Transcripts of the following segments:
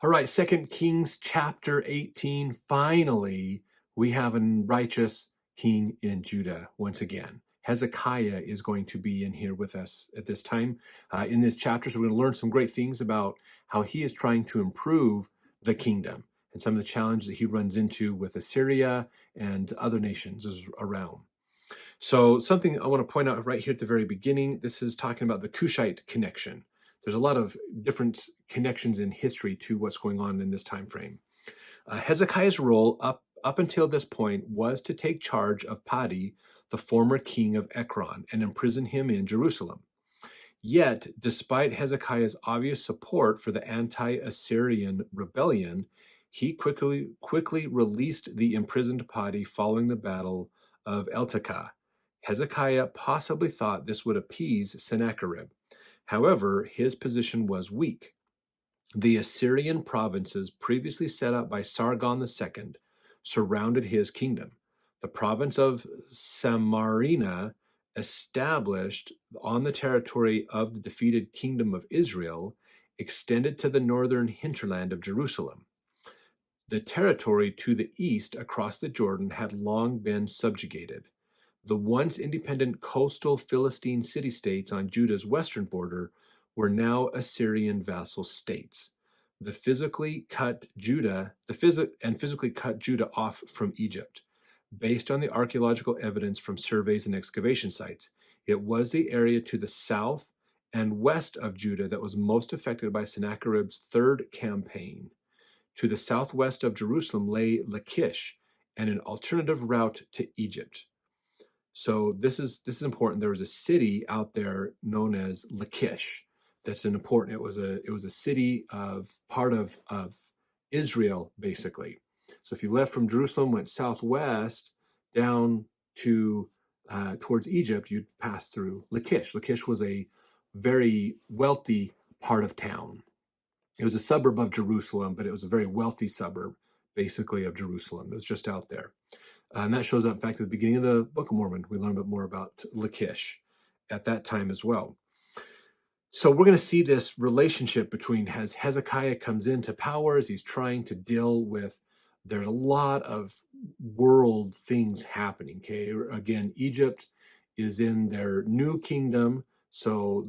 All right, Second Kings chapter 18. Finally, we have a righteous king in Judah once again. Hezekiah is going to be in here with us at this time in this chapter. So we're going to learn some great things about how he is trying to improve the kingdom and some of the challenges that he runs into with Assyria and other nations around. So something I want to point out right here at the very beginning, this is talking about the Cushite connection. There's a lot of different connections in history to what's going on in this time frame. Hezekiah's role up until this point was to take charge of Padi, the former king of Ekron, and imprison him in Jerusalem. Yet, despite Hezekiah's obvious support for the anti-Assyrian rebellion, he quickly released the imprisoned Padi following the battle of Eltekeh. Hezekiah possibly thought this would appease Sennacherib. However, his position was weak. The Assyrian provinces previously set up by Sargon II surrounded his kingdom. The province of Samarina, established on the territory of the defeated kingdom of Israel, extended to the northern hinterland of Jerusalem. The territory to the east across the Jordan had long been subjugated. The once independent coastal Philistine city-states on Judah's western border were now Assyrian vassal states. Physically cut Judah off from Egypt. Based on the archaeological evidence from surveys and excavation sites, it was the area to the south and west of Judah that was most affected by Sennacherib's third campaign. To the southwest of Jerusalem lay Lachish and an alternative route to Egypt. So this is important. There was a city out there known as Lachish. That's an important. It was a city of part of Israel, basically. So if you left from Jerusalem, went southwest down to towards Egypt, you'd pass through Lachish. Lachish was a very wealthy part of town. It was a suburb of Jerusalem, but it was a very wealthy suburb, basically, of Jerusalem. It was just out there. And that shows up, in fact, at the beginning of the Book of Mormon. We learn a bit more about Lachish at that time as well. So we're going to see this relationship between as Hezekiah comes into power, as he's trying to deal with, there's a lot of world things happening. Okay, again, Egypt is in their new kingdom, so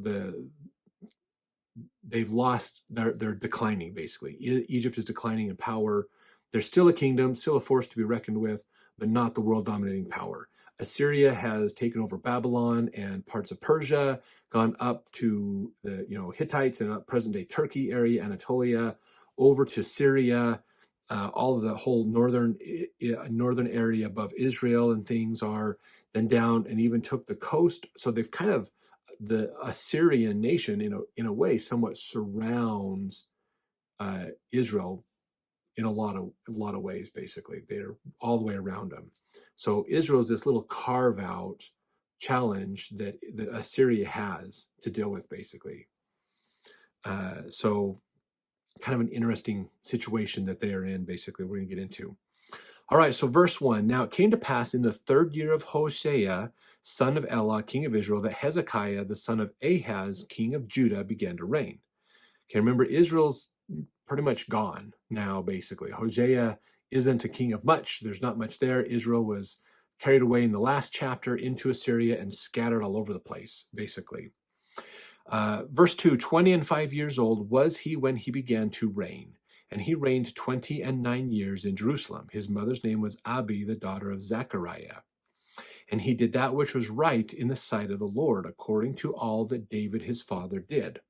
they've lost, they're declining, basically. Egypt is declining in power. There's still a kingdom, still a force to be reckoned with, but not the world dominating power. Assyria has taken over Babylon and parts of Persia, gone up to the Hittites and present day Turkey area, Anatolia, over to Syria, all of the whole northern area above Israel and things are then down, and even took the coast. So they've kind of, the Assyrian nation in a way somewhat surrounds Israel in a lot of ways. Basically, they're all the way around them. So Israel is this little carve out challenge that Assyria has to deal with, basically. So kind of an interesting situation that they are in, basically, we're going to get into. All right, so verse 1. Now it came to pass in the third year of Hoshea, son of Elah, king of Israel, that Hezekiah, the son of Ahaz, king of Judah, began to reign. Okay, remember, Israel's pretty much gone now, basically. Hosea isn't a king of much. There's not much there. Israel was carried away in the last chapter into Assyria and scattered all over the place, basically. Verse 2, 20 and 5 years old was he when he began to reign. And he reigned 29 years in Jerusalem. His mother's name was Abi, the daughter of Zechariah. And he did that which was right in the sight of the Lord, according to all that David his father did.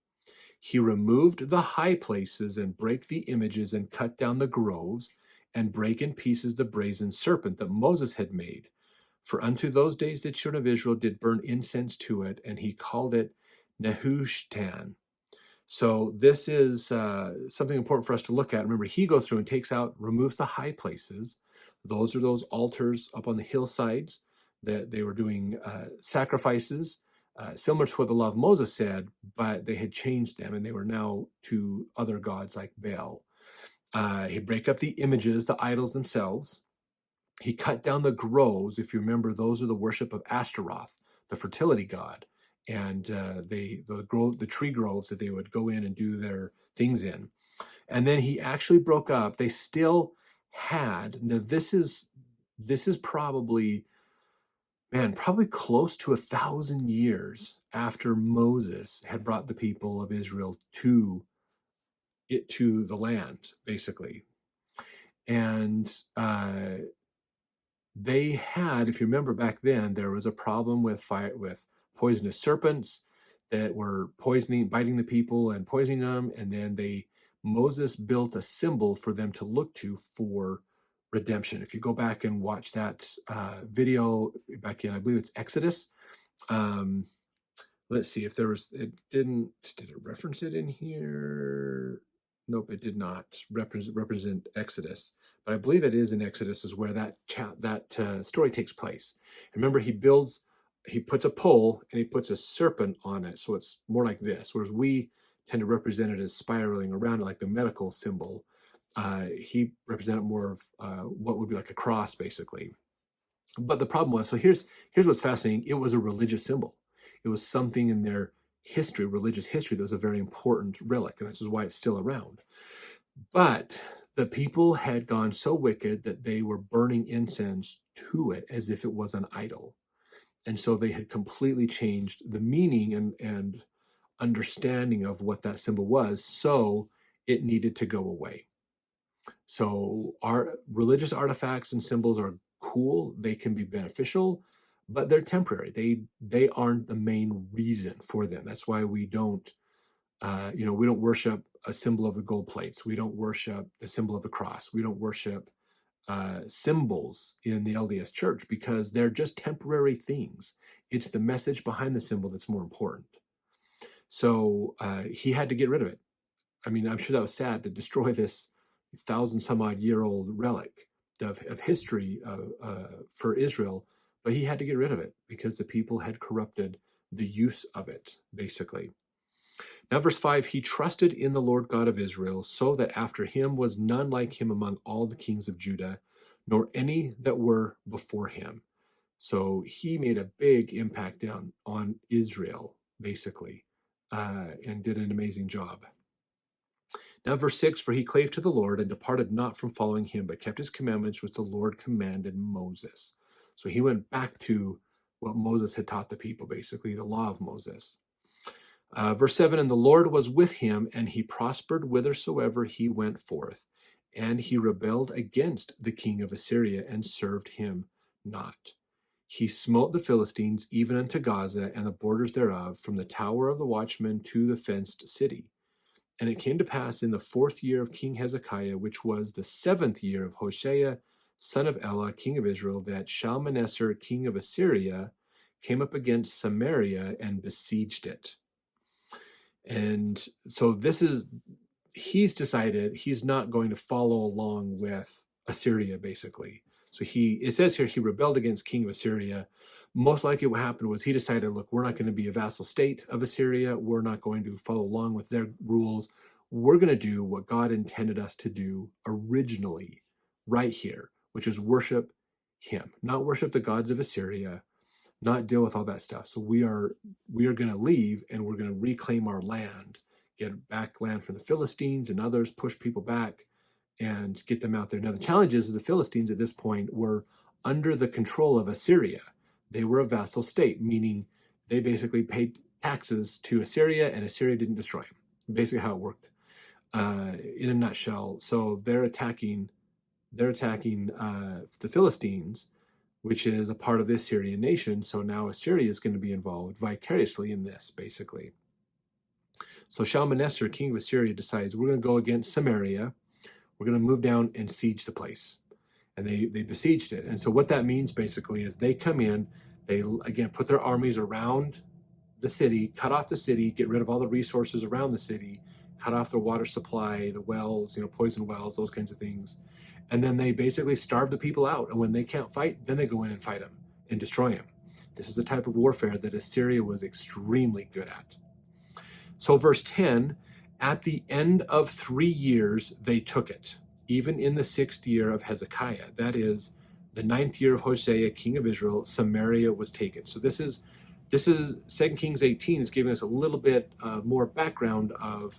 He removed the high places and brake the images and cut down the groves and brake in pieces the brazen serpent that Moses had made. For unto those days the children of Israel did burn incense to it, and he called it Nehushtan. So this is something important for us to look at. Remember, he goes through and removes the high places. Those are those altars up on the hillsides that they were doing sacrifices, similar to what the law of Moses said, but they had changed them and they were now to other gods like Baal. He'd break up the images, the idols themselves. He cut down the groves. If you remember, those are the worship of Ashtaroth, the fertility god. And the tree groves that they would go in and do their things in. And then he actually broke up. They still had, now this is probably, man, probably close to 1,000 years after Moses had brought the people of Israel to the land, basically. And they had, if you remember back then, there was a problem with poisonous serpents that were biting the people and poisoning them. And then Moses built a symbol for them to look to for redemption. If you go back and watch that video back in, I believe it's Exodus. Let's see if there was, did it reference it in here? Nope, it did not represent Exodus, but I believe it is in Exodus is where that story takes place. Remember, he puts a pole and he puts a serpent on it, so it's more like this, whereas we tend to represent it as spiraling around it like the medical symbol. He represented more of what would be like a cross, basically. But the problem was, so here's what's fascinating. It was a religious symbol. It was something in their history, religious history, that was a very important relic, and this is why it's still around. But the people had gone so wicked that they were burning incense to it as if it was an idol. And so they had completely changed the meaning and understanding of what that symbol was, so it needed to go away. So our religious artifacts and symbols are cool. They can be beneficial, but they're temporary. They aren't the main reason for them. That's why we don't, we don't worship a symbol of the gold plates. We don't worship the symbol of the cross. We don't worship symbols in the LDS Church, because they're just temporary things. It's the message behind the symbol that's more important. So he had to get rid of it. I mean, I'm sure that was sad to destroy this 1,000-some-odd-year-old relic of history for Israel, but he had to get rid of it because the people had corrupted the use of it, basically. Now, verse 5, he trusted in the Lord God of Israel, so that after him was none like him among all the kings of Judah, nor any that were before him. So he made a big impact down on Israel, basically, and did an amazing job. Now, verse 6, for he clave to the Lord and departed not from following him, but kept his commandments which the Lord commanded Moses. So he went back to what Moses had taught the people, basically, the law of Moses. Verse 7, and the Lord was with him, and he prospered whithersoever he went forth. And he rebelled against the king of Assyria and served him not. He smote the Philistines even unto Gaza and the borders thereof, from the tower of the watchman to the fenced city. And it came to pass in the 4th year of King Hezekiah, which was the 7th year of Hoshea, son of Elah, king of Israel, that Shalmaneser, king of Assyria, came up against Samaria and besieged it. And so he's decided he's not going to follow along with Assyria, basically. So it says here, he rebelled against king of Assyria. Most likely what happened was he decided, look, we're not going to be a vassal state of Assyria. We're not going to follow along with their rules. We're going to do what God intended us to do originally right here, which is worship him, not worship the gods of Assyria, not deal with all that stuff. So we are going to leave, and we're going to reclaim our land, get back land from the Philistines and others, push people back and get them out there. Now, the challenge is the Philistines at this point were under the control of Assyria. They were a vassal state, meaning they basically paid taxes to Assyria, and Assyria didn't destroy them. Basically how it worked in a nutshell. So they're attacking the Philistines, which is a part of the Assyrian nation. So now Assyria is going to be involved vicariously in this, basically. So Shalmaneser, king of Assyria, decides we're going to go against Samaria. We're going to move down and siege the place. And they besieged it. And so what that means, basically, is they come in, they, again, put their armies around the city, cut off the city, get rid of all the resources around the city, cut off the water supply, the wells, poison wells, those kinds of things. And then they basically starve the people out. And when they can't fight, then they go in and fight them and destroy them. This is the type of warfare that Assyria was extremely good at. So verse 10, at the end of 3 years, they took it, even in the 6th year of Hezekiah. That is the 9th year of Hosea, king of Israel, Samaria was taken. So this is 2 Kings 18 is giving us a little bit more background of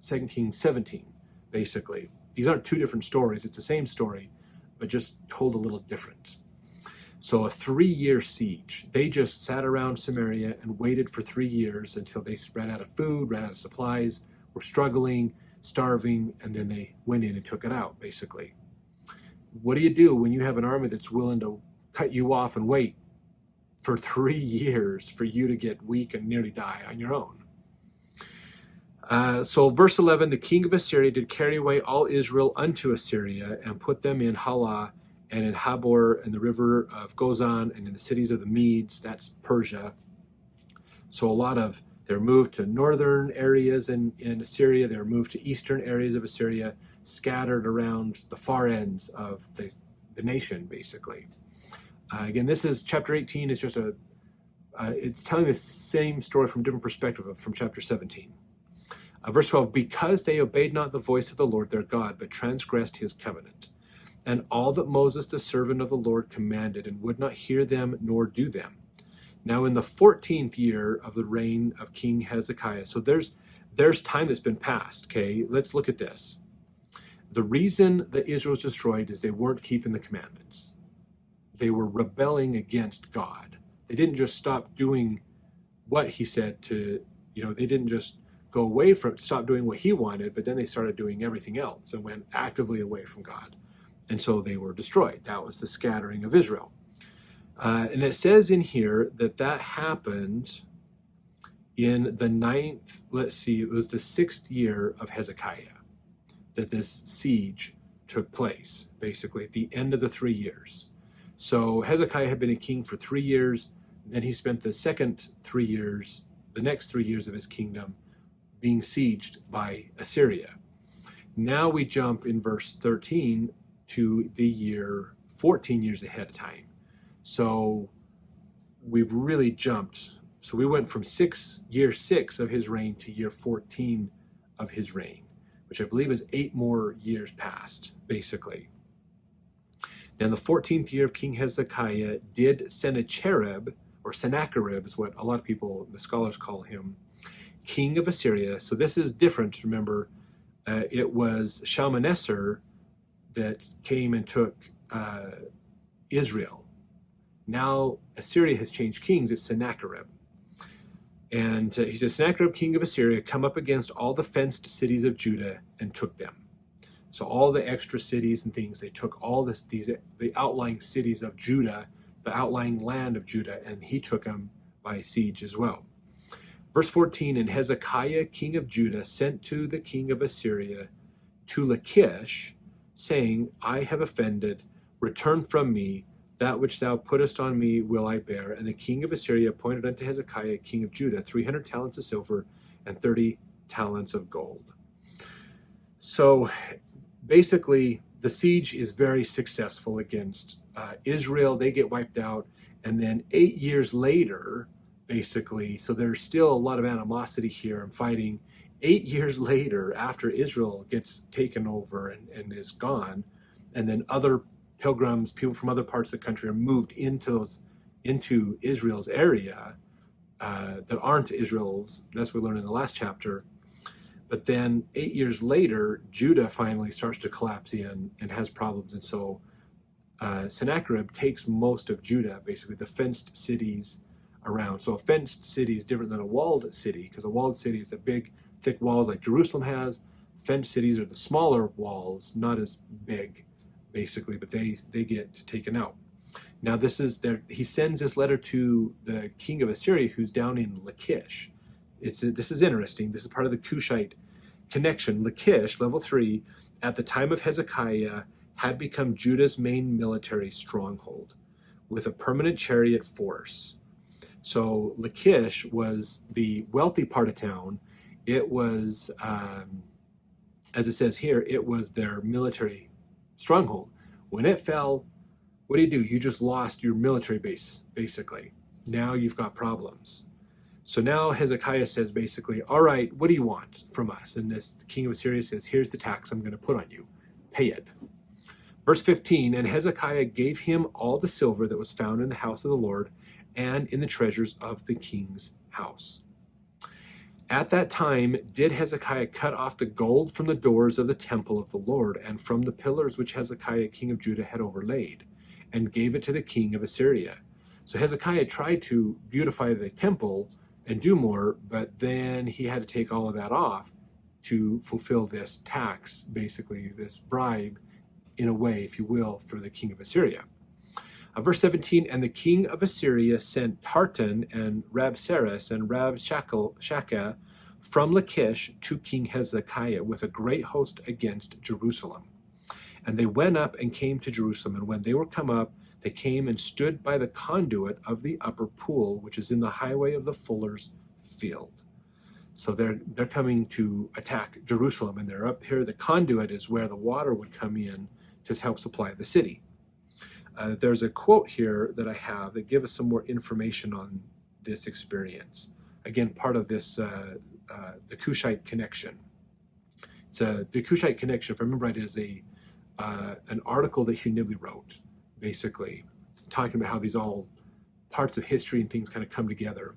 2 Kings 17. basically. These aren't two different stories. It's the same story, but just told a little different. So a 3-year siege. They just sat around Samaria and waited for 3 years until they ran out of food, ran out of supplies, were struggling, starving, and then they went in and took it out, basically. What do you do when you have an army that's willing to cut you off and wait for 3 years for you to get weak and nearly die on your own? So verse 11, the king of Assyria did carry away all Israel unto Assyria and put them in Halah and in Habor and the river of Gozan and in the cities of the Medes, that's Persia. So a lot of, they're moved to northern areas in Assyria, they're moved to eastern areas of Assyria, scattered around the far ends of the nation, basically. Again, this is chapter 18, is just it's telling the same story from a different perspective from chapter 17. Verse 12, because they obeyed not the voice of the Lord their God, but transgressed his covenant, and all that Moses the servant of the Lord commanded, and would not hear them nor do them. Now in the 14th year of the reign of King Hezekiah, so there's time that's been passed, okay? Let's look at this. The reason that Israel was destroyed is they weren't keeping the commandments. They were rebelling against God. They didn't just stop doing what he said to, they didn't just go away from, stop doing what he wanted, but then they started doing everything else and went actively away from God. And so they were destroyed. That was the scattering of Israel. And it says in here that happened in the 9th, it was the 6th year of Hezekiah that this siege took place, basically at the end of the 3 years. So Hezekiah had been a king for 3 years. Then he spent the next 3 years of his kingdom being sieged by Assyria. Now we jump in verse 13 to the year 14 years ahead of time. So we've really jumped. So we went from year 6 of his reign to year 14 of his reign, which I believe is 8 more years past, basically. Now in the 14th year of King Hezekiah did Sennacherib, or Sennacherib is what a lot of people, the scholars call him, king of Assyria. So this is different. Remember, it was Shalmaneser that came and took Israel. Now Assyria has changed kings. It's Sennacherib. And he says, Sennacherib, king of Assyria, come up against all the fenced cities of Judah and took them. So all the extra cities and things, they took all the outlying cities of Judah, the outlying land of Judah, and he took them by siege as well. Verse 14, and Hezekiah, king of Judah, sent to the king of Assyria to Lachish, saying, I have offended, return from me, that which thou puttest on me will I bear. And the king of Assyria appointed unto Hezekiah, king of Judah, 300 talents of silver and 30 talents of gold. So basically, the siege is very successful against Israel. They get wiped out. And then 8 years later, basically, so there's still a lot of animosity here and fighting. 8 years later, after Israel gets taken over and is gone, and then other pilgrims, people from other parts of the country are moved into Israel's area that aren't Israel's. That's what we learned in the last chapter. But then 8 years later, Judah finally starts to collapse in and has problems. And so Sennacherib takes most of Judah, basically the fenced cities around. So a fenced city is different than a walled city, because a walled city is the big, thick walls like Jerusalem has. Fenced cities are the smaller walls, not as big, basically, but they get taken out. Now he sends this letter to the king of Assyria, who's down in Lachish. This is interesting. This is part of the Cushite connection. Lachish, level 3, at the time of Hezekiah, had become Judah's main military stronghold with a permanent chariot force. So Lachish was the wealthy part of town. It was, as it says here, it was their military stronghold. When it fell, what do? You just lost your military base, basically. Now you've got problems. So now Hezekiah says basically, all right, what do you want from us? And the king of Assyria says, here's the tax I'm going to put on you. Pay it. Verse 15, and Hezekiah gave him all the silver that was found in the house of the Lord and in the treasures of the king's house. At that time did Hezekiah cut off the gold from the doors of the temple of the Lord and from the pillars which Hezekiah king of Judah had overlaid, and gave it to the king of Assyria. So Hezekiah tried to beautify the temple and do more, but then he had to take all of that off to fulfill this tax, basically this bribe, in a way, if you will, for the king of Assyria. Verse 17, and the king of Assyria sent Tartan and Rabsaris and Rabshakeh from Lachish to King Hezekiah with a great host against Jerusalem. And they went up and came to Jerusalem, and when they were come up, they came and stood by the conduit of the upper pool, which is in the highway of the fuller's field. So they're coming to attack Jerusalem, and they're up here. The conduit is where the water would come in to help supply the city. There's a quote here that I have that gives us some more information on this experience. Again, part of this, the Cushite connection. The Cushite connection, if I remember right, is an article that Hugh Nibley wrote, basically, talking about how these all parts of history and things kind of come together.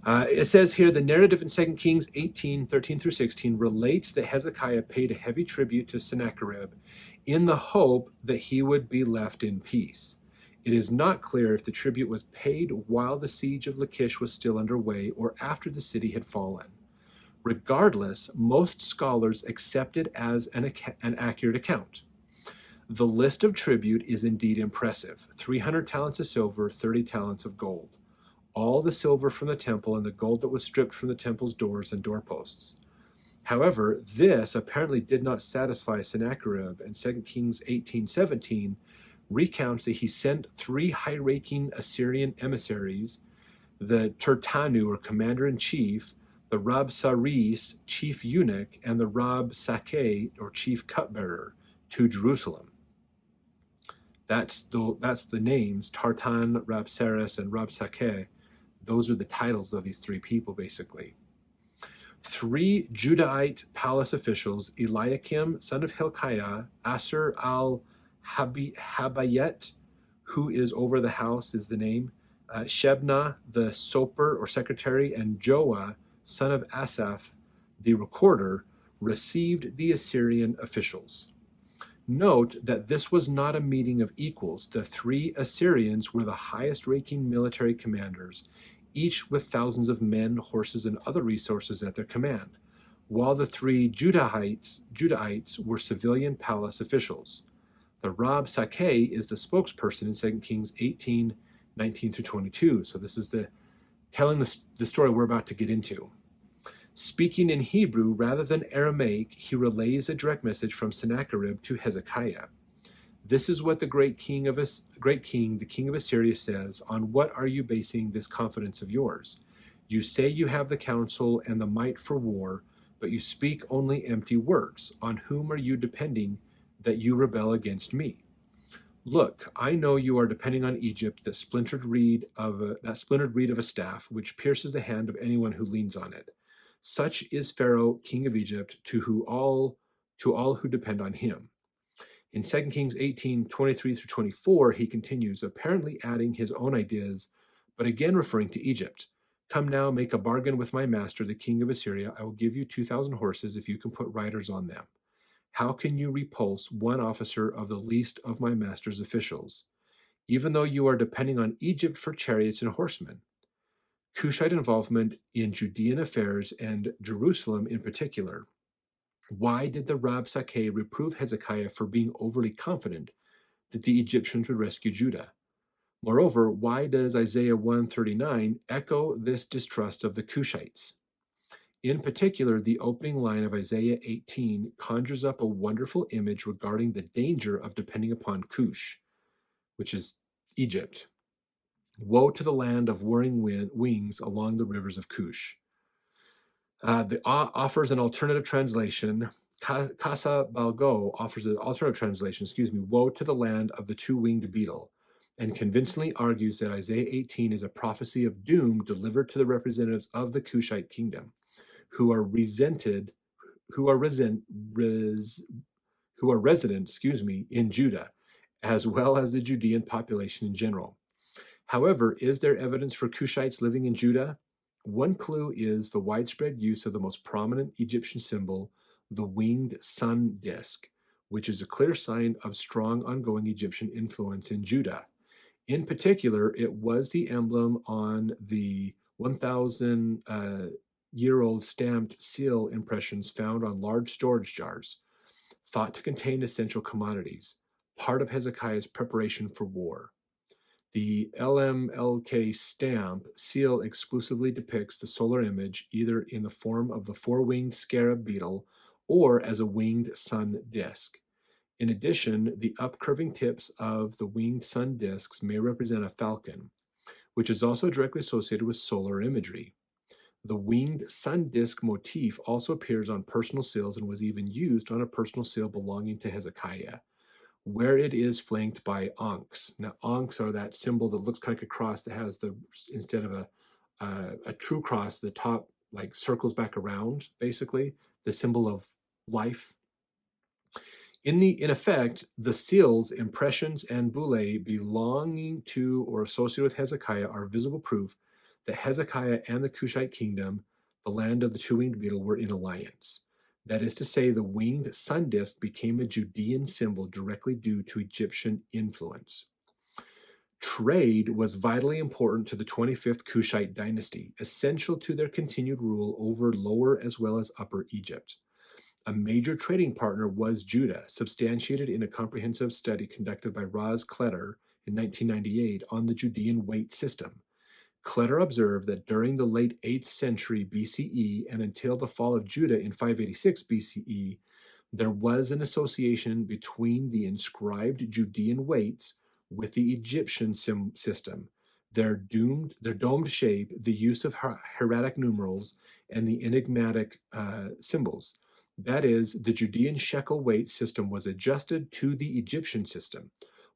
It says here, the narrative in 2 Kings 18, 13 through 16 relates that Hezekiah paid a heavy tribute to Sennacherib in the hope that he would be left in peace. It is not clear if the tribute was paid while the siege of Lachish was still underway or after the city had fallen. Regardless, most scholars accept it as an accurate account. The list of tribute is indeed impressive: 300 talents of silver, 30 talents of gold. All the silver from the temple and the gold that was stripped from the temple's doors and doorposts. However, this apparently did not satisfy Sennacherib, and 2 Kings 18:17 recounts that he sent 3 high-ranking Assyrian emissaries, the Turtanu, or commander-in-chief, the Rabsaris, chief eunuch, and the Rabshakeh, or chief cupbearer, to Jerusalem. That's the names, Tartan, Rabsaris, and Rabshakeh. Those are the titles of these 3 people, basically. 3 Judahite palace officials, Eliakim, son of Hilkiah, Asur al-Habayet, who is over the house is the name, Shebna, the soper or secretary, and Joah, son of Asaph, the recorder, received the Assyrian officials. Note that this was not a meeting of equals. The 3 Assyrians were the highest-ranking military commanders, each with thousands of men, horses, and other resources at their command, while the 3 Judahites were civilian palace officials. The Rabshakeh is the spokesperson in 2 Kings 18, 19 through 22. So this is telling the story we're about to get into. Speaking in Hebrew rather than Aramaic, he relays a direct message from Sennacherib to Hezekiah. This is what the great king, the king of Assyria, says. On what are you basing this confidence of yours? You say you have the counsel and the might for war, but you speak only empty words. On whom are you depending that you rebel against me? Look, I know you are depending on Egypt, that splintered reed of a staff, which pierces the hand of anyone who leans on it. Such is Pharaoh, king of Egypt, to all who depend on him. In 2 Kings 18, 23 through 24, he continues, apparently adding his own ideas, but again referring to Egypt. Come now, make a bargain with my master, the king of Assyria. I will give you 2,000 horses if you can put riders on them. How can you repulse one officer of the least of my master's officials, even though you are depending on Egypt for chariots and horsemen? Cushite involvement in Judean affairs and Jerusalem in particular. Why did the Rabshakeh reprove Hezekiah for being overly confident that the Egyptians would rescue Judah? Moreover, why does Isaiah 1:39 echo this distrust of the Cushites? In particular, the opening line of Isaiah 18 conjures up a wonderful image regarding the danger of depending upon Cush, which is Egypt. Woe to the land of whirring wings along the rivers of Cush. Offers an alternative translation. Casa Balgo offers an alternative translation, woe to the land of the 2-winged beetle, and convincingly argues that Isaiah 18 is a prophecy of doom delivered to the representatives of the Cushite kingdom, who are resident in Judah, as well as the Judean population in general. However, is there evidence for Cushites living in Judah? One clue is the widespread use of the most prominent Egyptian symbol, the winged sun disk, which is a clear sign of strong ongoing Egyptian influence in Judah. In particular, it was the emblem on the 1,000 year old stamped seal impressions found on large storage jars, thought to contain essential commodities, part of Hezekiah's preparation for war. The LMLK stamp seal exclusively depicts the solar image either in the form of the four-winged scarab beetle or as a winged sun disk. In addition, the upcurving tips of the winged sun disks may represent a falcon, which is also directly associated with solar imagery. The winged sun disk motif also appears on personal seals and was even used on a personal seal belonging to Hezekiah, where it is flanked by ankhs. Now, ankhs are that symbol that looks like a cross that has instead of a true cross, the top like circles back around, basically, the symbol of life. In effect, the seals, impressions, and bullae belonging to or associated with Hezekiah are visible proof that Hezekiah and the Cushite kingdom, the land of the two-winged beetle, were in alliance. That is to say, the winged sun disk became a Judean symbol directly due to Egyptian influence. Trade was vitally important to the 25th Cushite dynasty, essential to their continued rule over Lower as well as Upper Egypt. A major trading partner was Judah, substantiated in a comprehensive study conducted by Raz Kletter in 1998 on the Judean weight system. Kletter observed that during the late 8th century BCE and until the fall of Judah in 586 BCE, there was an association between the inscribed Judean weights with the Egyptian system, their domed shape, the use of hieratic numerals, and the enigmatic symbols. That is, the Judean shekel weight system was adjusted to the Egyptian system,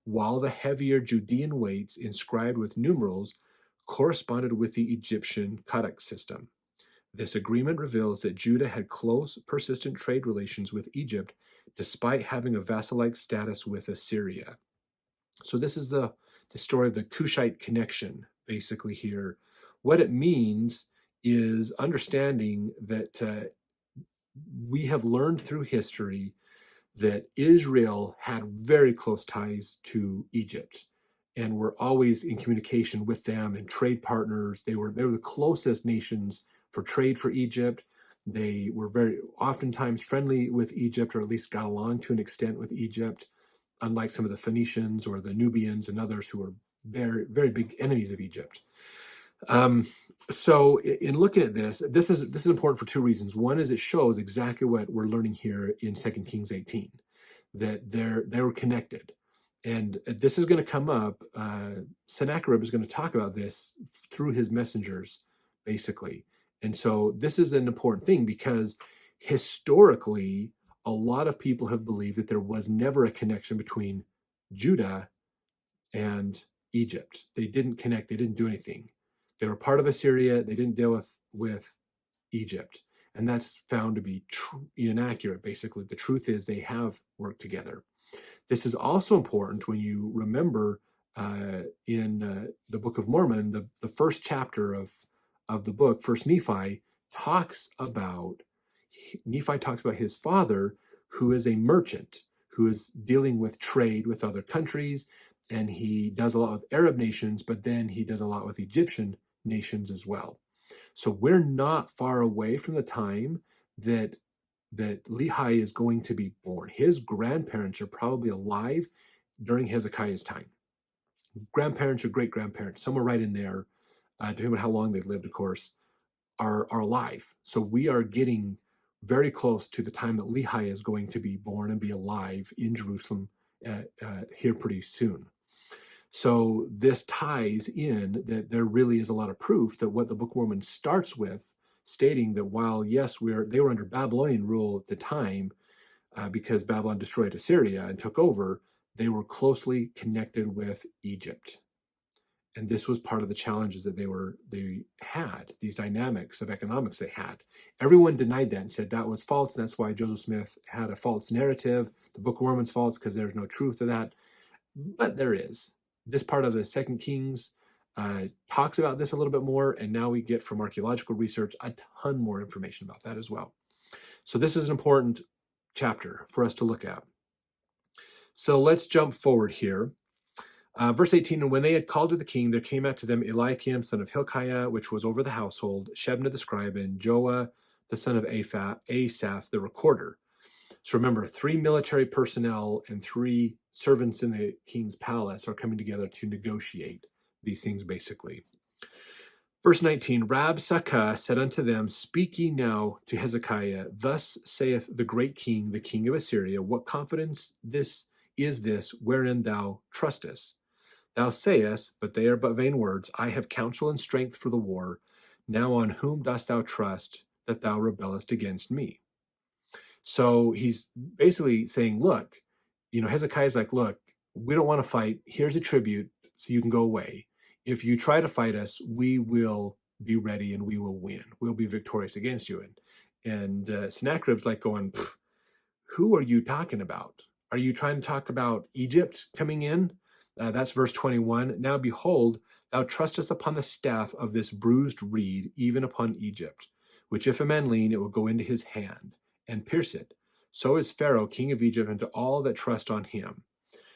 while the heavier Judean weights inscribed with numerals corresponded with the Egyptian Qadak system. This agreement reveals that Judah had close, persistent trade relations with Egypt, despite having a vassal-like status with Assyria. So this is the story of the Cushite connection, basically here. What it means is understanding that we have learned through history that Israel had very close ties to Egypt and were always in communication with them and trade partners. They were the closest nations for trade for Egypt. They were very oftentimes friendly with Egypt, or at least got along to an extent with Egypt, unlike some of the Phoenicians or the Nubians and others who were very, very big enemies of Egypt. So in looking at this is important for two reasons. One is it shows exactly what we're learning here in 2 Kings 18, that they were connected. And this is going to come up. Sennacherib is going to talk about this through his messengers, basically. And so this is an important thing because historically, a lot of people have believed that there was never a connection between Judah and Egypt. They didn't connect. They didn't do anything. They were part of Assyria. They didn't deal with Egypt. And that's found to be inaccurate, basically. The truth is they have worked together. This is also important when you remember in the Book of Mormon, the first chapter of the book, First Nephi, talks about his father, who is a merchant, who is dealing with trade with other countries, and he does a lot with Arab nations, but then he does a lot with Egyptian nations as well. So we're not far away from the time that Lehi is going to be born. His grandparents are probably alive during Hezekiah's time. Grandparents or great-grandparents, somewhere right in there, depending on how long they've lived, of course, are alive. So we are getting very close to the time that Lehi is going to be born and be alive in Jerusalem here pretty soon. So this ties in that there really is a lot of proof that what the Book of Mormon starts with, stating that while, yes, they were under Babylonian rule at the time because Babylon destroyed Assyria and took over, they were closely connected with Egypt. And this was part of the challenges that they had, these dynamics of economics they had. Everyone denied that and said that was false, and that's why Joseph Smith had a false narrative. The Book of Mormon's false because there's no truth to that. But there is. This part of the Second Kings talks about this a little bit more, and now we get from archaeological research a ton more information about that as well. So this is an important chapter for us to look at. So let's jump forward here. Verse 18, and when they had called to the king, there came out to them Eliakim, son of Hilkiah, which was over the household, Shebna the scribe, and Joah, the son of Asaph, the recorder. So remember, 3 military personnel and 3 servants in the king's palace are coming together to negotiate these things, basically. Verse 19, Rabsakeh said unto them, Speak ye now to Hezekiah, Thus saith the great king, the king of Assyria, What confidence this is this wherein thou trustest? Thou sayest, but they are but vain words, I have counsel and strength for the war. Now on whom dost thou trust that thou rebellest against me? So he's basically saying, look, Hezekiah's like, look, we don't want to fight. Here's a tribute so you can go away. If you try to fight us, we will be ready and we will win. We'll be victorious against you. And Sennacherib's like going, who are you talking about? Are you trying to talk about Egypt coming in? That's verse 21. Now behold, thou trustest upon the staff of this bruised reed, even upon Egypt, which if a man lean, it will go into his hand and pierce it. So is Pharaoh, king of Egypt, unto all that trust on him.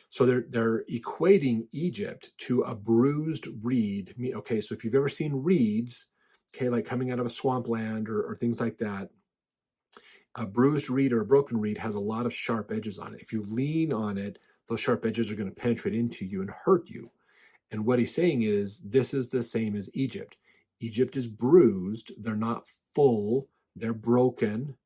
So they're equating Egypt to a bruised reed. Okay, so if you've ever seen reeds, okay, like coming out of a swampland or things like that, a bruised reed or a broken reed has a lot of sharp edges on it. If you lean on it, those sharp edges are going to penetrate into you and hurt you. And what he's saying is, this is the same as Egypt. Egypt is bruised. They're not full. They're broken.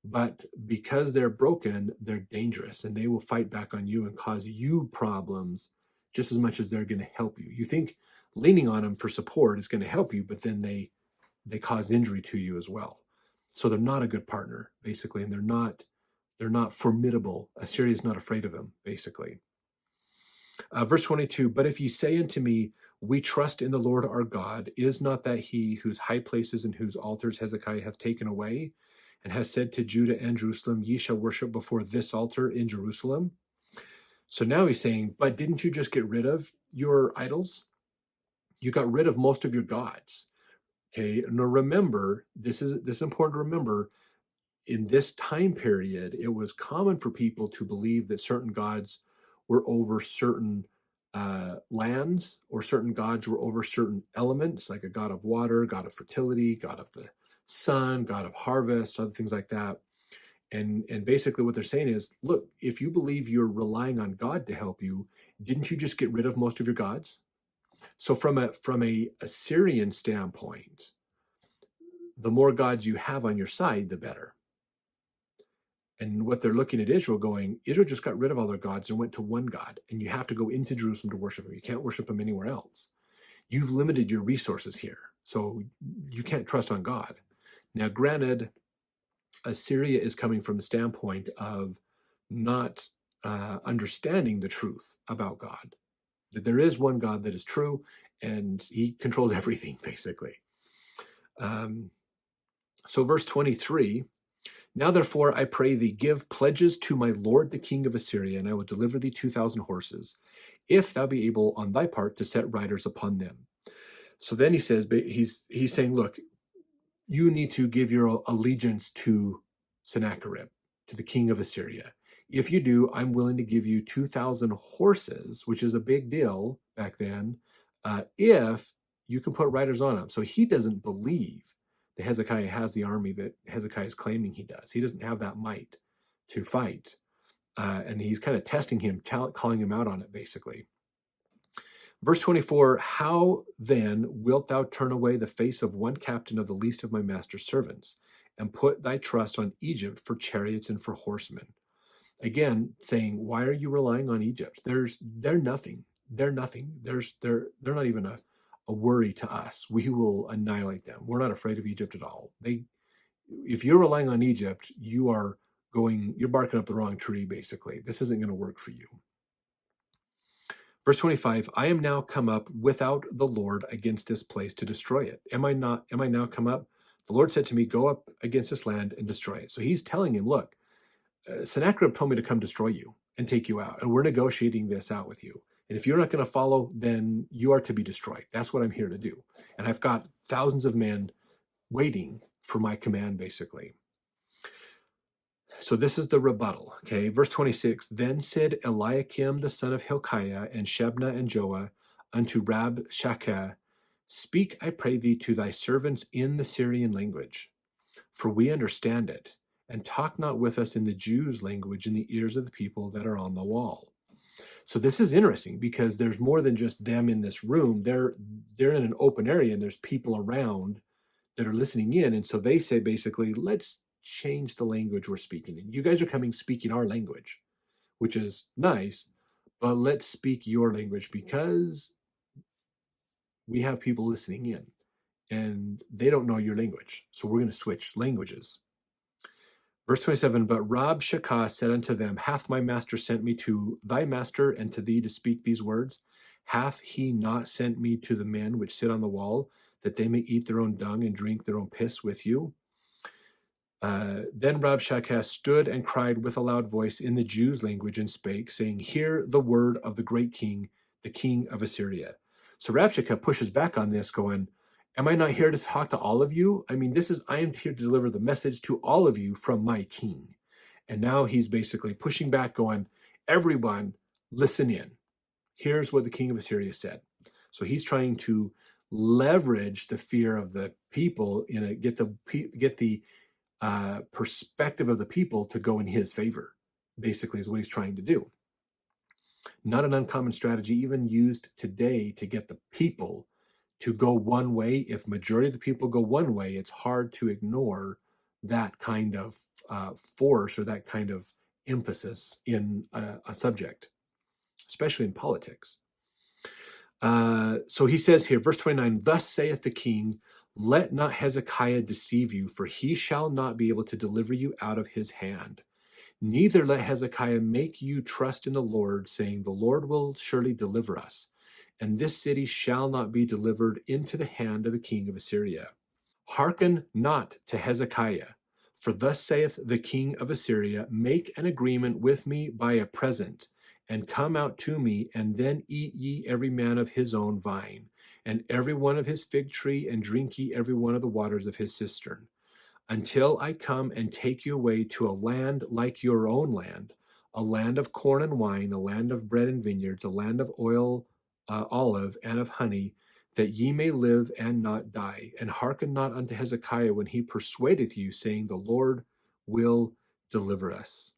But because they're broken, they're dangerous, and they will fight back on you and cause you problems just as much as they're going to help you. You think leaning on them for support is going to help you, but then they cause injury to you as well. So they're not a good partner, basically, and they're not formidable. Assyria is not afraid of them, basically. Verse 22, but if ye say unto me, we trust in the Lord our God, is not that he whose high places and whose altars Hezekiah hath taken away, and has said to Judah and Jerusalem, ye shall worship before this altar in Jerusalem? So now he's saying, but didn't you just get rid of your idols? You got rid of most of your gods. Okay, now remember, this is important to remember, in this time period, it was common for people to believe that certain gods were over certain lands, or certain gods were over certain elements, like a god of water, god of fertility, god of the sun, god of harvest, other things like that. And basically what they're saying is, look, if you believe you're relying on God to help you, didn't you just get rid of most of your gods? So from a Assyrian standpoint, the more gods you have on your side, the better. And what they're looking at Israel going, Israel just got rid of all their gods and went to one God, and you have to go into Jerusalem to worship him. You can't worship him anywhere else. You've limited your resources here, so you can't trust on God. Now, granted, Assyria is coming from the standpoint of not understanding the truth about God, that there is one God that is true, and he controls everything, basically. So verse 23, now therefore I pray thee, give pledges to my lord the king of Assyria, and I will deliver thee 2,000 horses, if thou be able on thy part to set riders upon them. So then he says, he's saying, look, you need to give your allegiance to Sennacherib, to the king of Assyria. If you do, I'm willing to give you 2,000 horses, which is a big deal back then, if you can put riders on them. So he doesn't believe that Hezekiah has the army that Hezekiah is claiming he does. He doesn't have that might to fight. And he's kind of testing him, calling him out on it, basically. Verse 24, how then wilt thou turn away the face of one captain of the least of my master's servants, and put thy trust on Egypt for chariots and for horsemen? Again, saying, why are you relying on Egypt? They're nothing. They're nothing. They're not even a worry to us. We will annihilate them. We're not afraid of Egypt at all. If you're relying on Egypt, you're barking up the wrong tree, basically. This isn't going to work for you. Verse 25, I am now come up without the Lord against this place to destroy it. Am I now come up? The Lord said to me, go up against this land and destroy it. So he's telling him, look, Sennacherib told me to come destroy you and take you out, and we're negotiating this out with you. And if you're not going to follow, then you are to be destroyed. That's what I'm here to do. And I've got thousands of men waiting for my command, basically. So this is the rebuttal, okay? Verse 26, Then said Eliakim the son of Hilkiah and Shebna and Joah unto Rabshakeh, Speak, I pray thee, to thy servants in the Syrian language, for we understand it, and talk not with us in the Jews' language in the ears of the people that are on the wall. So this is interesting because there's more than just them in this room. They're in an open area and there's people around that are listening in. And so they say basically, let's change the language we're speaking in. You guys are coming speaking our language, which is nice, but let's speak your language because we have people listening in and they don't know your language. So we're going to switch languages. Verse 27, But Rabshakeh said unto them, Hath my master sent me to thy master and to thee to speak these words? Hath he not sent me to the men which sit on the wall, that they may eat their own dung and drink their own piss with you? Then Rabshakeh stood and cried with a loud voice in the Jews' language and spake, saying, Hear the word of the great king, the king of Assyria. So Rabshakeh pushes back on this, going, Am I not here to talk to all of you? I mean, I am here to deliver the message to all of you from my king. And now he's basically pushing back, going, Everyone, listen in. Here's what the king of Assyria said. So he's trying to leverage the fear of the people, get the perspective of the people to go in his favor, basically, is what he's trying to do. Not an uncommon strategy, even used today to get the people to go one way. If majority of the people go one way, it's hard to ignore that kind of force or that kind of emphasis in a subject, especially in politics. So he says here, verse 29, Thus saith the king, Let not Hezekiah deceive you, for he shall not be able to deliver you out of his hand. Neither let Hezekiah make you trust in the Lord, saying, The Lord will surely deliver us, and this city shall not be delivered into the hand of the king of Assyria. Hearken not to Hezekiah, for thus saith the king of Assyria, Make an agreement with me by a present, and come out to me, and then eat ye every man of his own vine, and every one of his fig tree, and drink ye every one of the waters of his cistern, until I come and take you away to a land like your own land, a land of corn and wine, a land of bread and vineyards, a land of oil, olive, and of honey, that ye may live and not die. And hearken not unto Hezekiah when he persuadeth you, saying, The Lord will deliver us.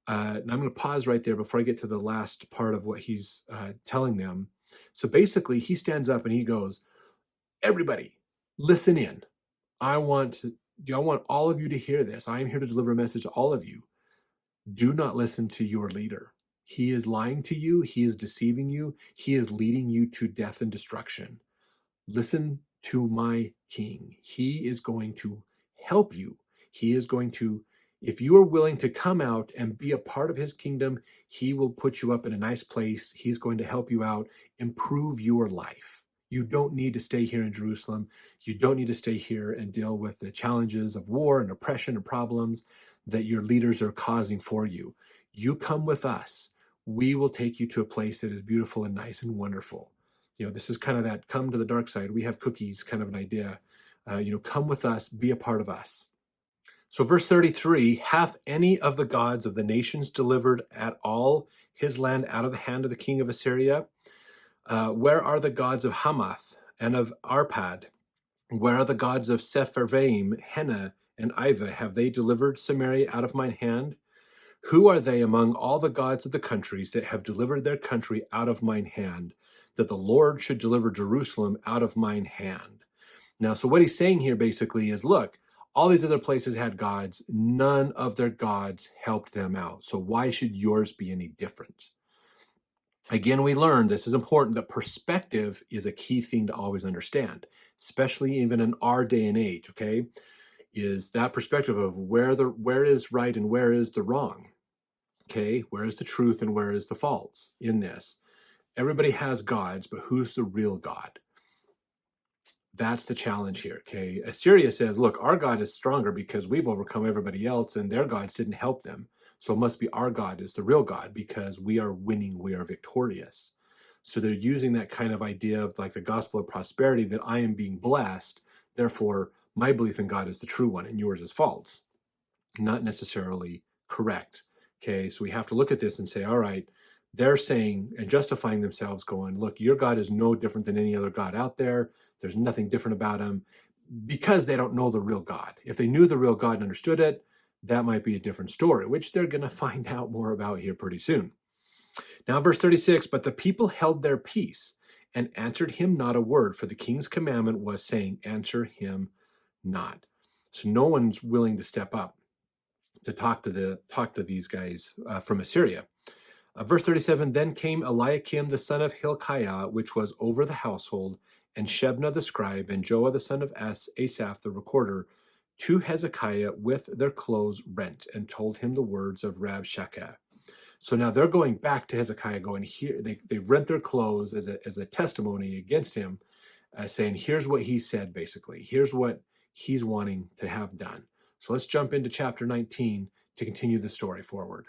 Now I'm going to pause right there before I get to the last part of what he's telling them. So basically, he stands up and he goes, Everybody, listen in. I want all of you to hear this. I am here to deliver a message to all of you. Do not listen to your leader. He is lying to you. He is deceiving you. He is leading you to death and destruction. Listen to my king. He is going to help you. He is going to, if you are willing to come out and be a part of his kingdom, he will put you up in a nice place. He's going to help you out, improve your life. You don't need to stay here in Jerusalem. You don't need to stay here and deal with the challenges of war and oppression and problems that your leaders are causing for you. You come with us. We will take you to a place that is beautiful and nice and wonderful. This is kind of that come to the dark side. We have cookies kind of an idea. Come with us, be a part of us. So verse 33, hath any of the gods of the nations delivered at all his land out of the hand of the king of Assyria? Where are the gods of Hamath and of Arpad? Where are the gods of Sepharvaim, Hena, and Ivah? Have they delivered Samaria out of mine hand? Who are they among all the gods of the countries that have delivered their country out of mine hand, that the Lord should deliver Jerusalem out of mine hand? Now, so what he's saying here basically is, look, all these other places had gods. None of their gods helped them out. So why should yours be any different? Again, we learned, this is important, that perspective is a key thing to always understand, especially even in our day and age, okay? Is that perspective of where is right and where is the wrong, okay? Where is the truth and where is the false in this? Everybody has gods, but who's the real God? That's the challenge here, okay? Assyria says, look, our God is stronger because we've overcome everybody else and their gods didn't help them. So it must be our God is the real God because we are winning, we are victorious. So they're using that kind of idea of like the gospel of prosperity, that I am being blessed, therefore my belief in God is the true one and yours is false. Not necessarily correct. Okay, so we have to look at this and say, all right, they're saying and justifying themselves, going, look, your God is no different than any other God out there. There's nothing different about him, because they don't know the real God. If they knew the real God and understood it, that might be a different story, which they're going to find out more about here pretty soon. Now, verse 36, but the people held their peace and answered him not a word, for the king's commandment was saying, answer him not. So no one's willing to step up to talk to these guys from Assyria. Verse 37, then came Eliakim the son of Hilkiah, which was over the household, and Shebna the scribe, and Joah the son of Asaph the recorder, to Hezekiah with their clothes rent, and told him the words of Rabshakeh. So now they're going back to Hezekiah, going here. They rent their clothes as a testimony against him, saying, here's what he said, basically. Here's what he's wanting to have done. So let's jump into chapter 19 to continue the story forward.